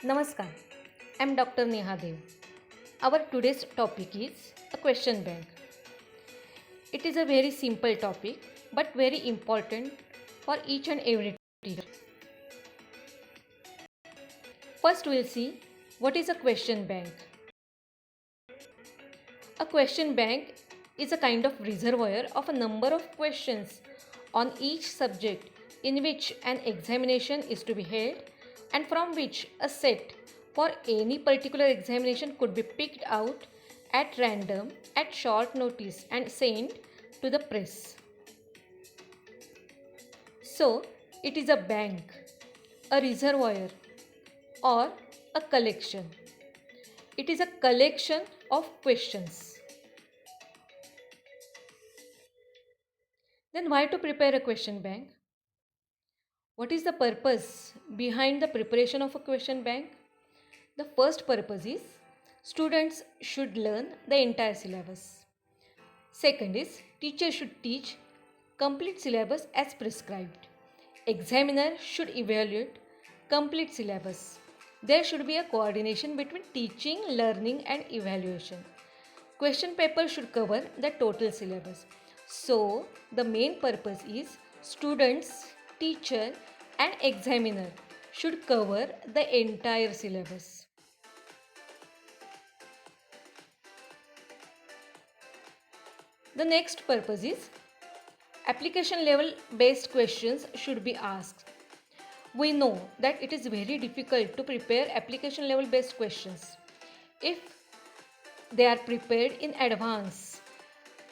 Namaskar, I am Dr. Neha Dev. Our today's topic is a question bank. It is a very simple topic but very important for each and every teacher. First, we'll see what is a question bank. A question bank is a kind of reservoir of a number of questions on each subject in which an examination is to be held and from which a set for any particular examination could be picked out at random at short notice and sent to the press. So, it is a bank, a reservoir, or a collection. It is a collection of questions. Then why to prepare a question bank? What is the purpose behind the preparation of a question bank? The first purpose is students should learn the entire syllabus. Second is teachers should teach complete syllabus as prescribed. Examiner should evaluate complete syllabus. There should be a coordination between teaching, learning and evaluation. Question paper should cover the total syllabus. So, the main purpose is students, teacher and examiner should cover the entire syllabus. The next purpose is application level based questions should be asked. We know that it is very difficult to prepare application level based questions. If they are prepared in advance,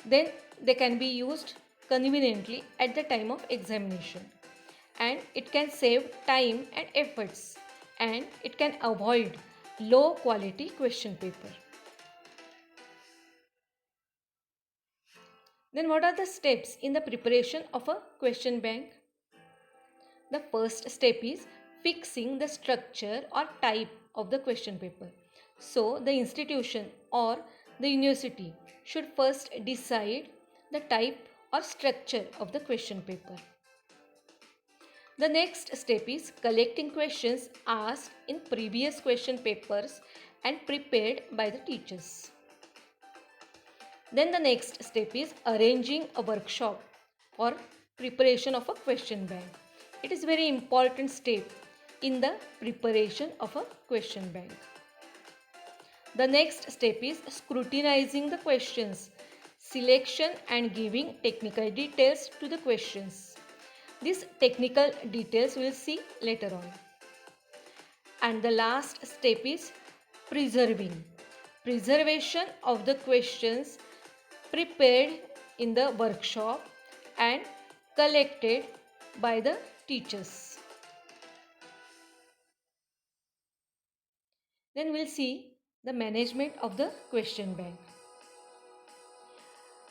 then they can be used conveniently at the time of examination, and it can save time and efforts, and it can avoid low quality question paper. Then what are the steps in the preparation of a question bank? The first step is fixing the structure or type of the question paper. So the institution or the university should first decide the type or structure of the question paper. The next step is collecting questions asked in previous question papers and prepared by the teachers. Then the next step is arranging a workshop for preparation of a question bank. It is very important step in the preparation of a question bank. The next step is scrutinizing the questions, selection and giving technical details to the questions. These technical details we will see later on. And the last step is preserving. Preservation of the questions prepared in the workshop and collected by the teachers. Then we'll see the management of the question bank.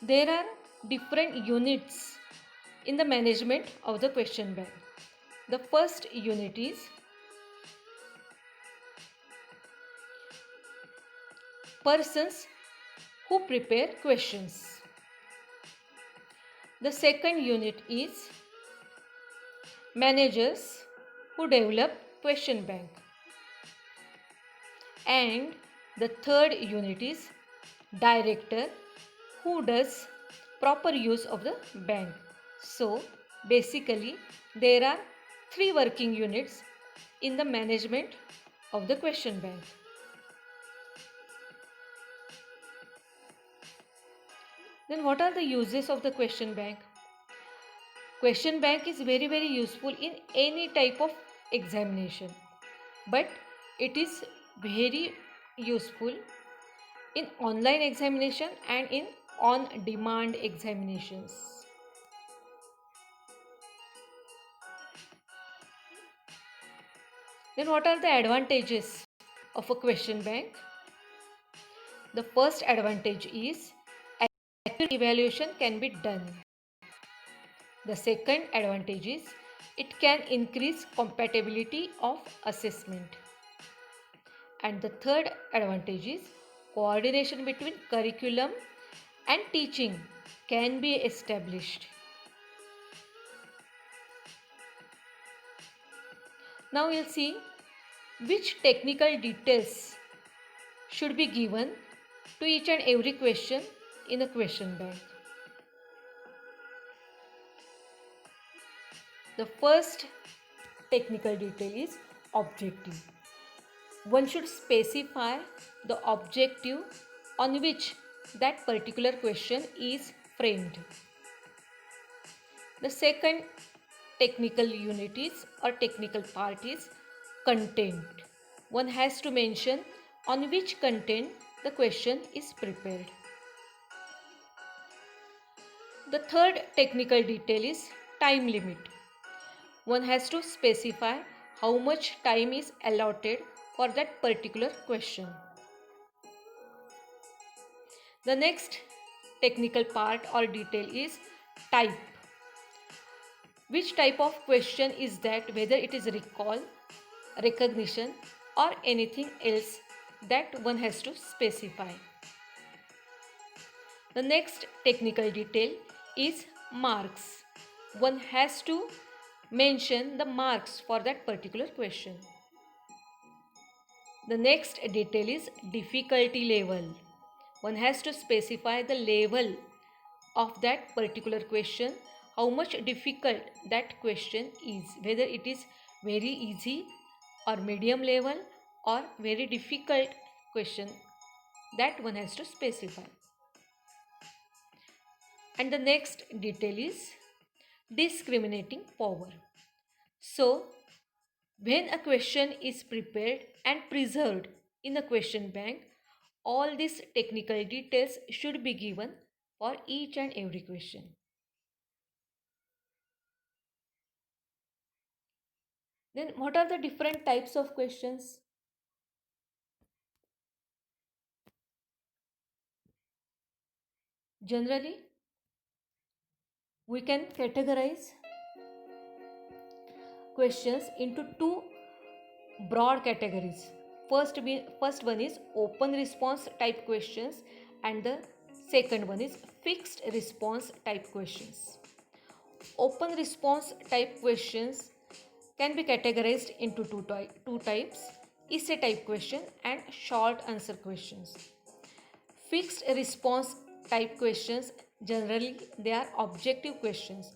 There are different units in the management of the question bank. The first unit is persons who prepare questions. The second unit is managers who develop question bank. And the third unit is director who does proper use of the bank. So basically there are three working units in the management of the question bank. Then what are the uses of the question bank? Question bank is very useful in any type of examination, but it is very useful in online examination and in on demand examinations. Then what are the advantages of a question bank? The first advantage is accurate evaluation can be done. The second advantage is it can increase compatibility of assessment. And the third advantage is coordination between curriculum and teaching can be established. Now we'll see Which technical details should be given to each and every question in a question bank? The first technical detail is objective. One should specify the objective on which that particular question is framed. The second technical unit is or technical part is content. One has to mention on which content the question is prepared. The third technical detail is time limit. One has to specify how much time is allotted for that particular question. The next technical part or detail is type. Which type of question is that, whether it is recall, recognition, or anything else that one has to specify. The next technical detail is marks. One has to mention the marks for that particular question. The next detail is difficulty level. One has to specify the level of that particular question, how much difficult that question is, whether it is very easy or medium level or very difficult question, that one has to specify. And the next detail is discriminating power. So, when a question is prepared and preserved in a question bank, all these technical details should be given for each and every question. Then what are the different types of questions? Generally, we can categorize questions into two broad categories. First one is open response type questions, and the second one is fixed response type questions. Open response type questions can be categorized into two types: essay type question and short answer questions. Fixed response type questions, generally they are objective questions,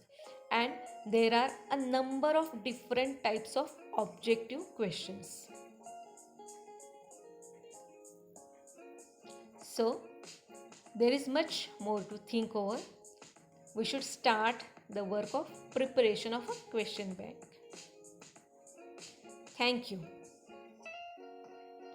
and there are a number of different types of objective questions. So, there is much more to think over. We should start the work of preparation of a question bank. Thank you.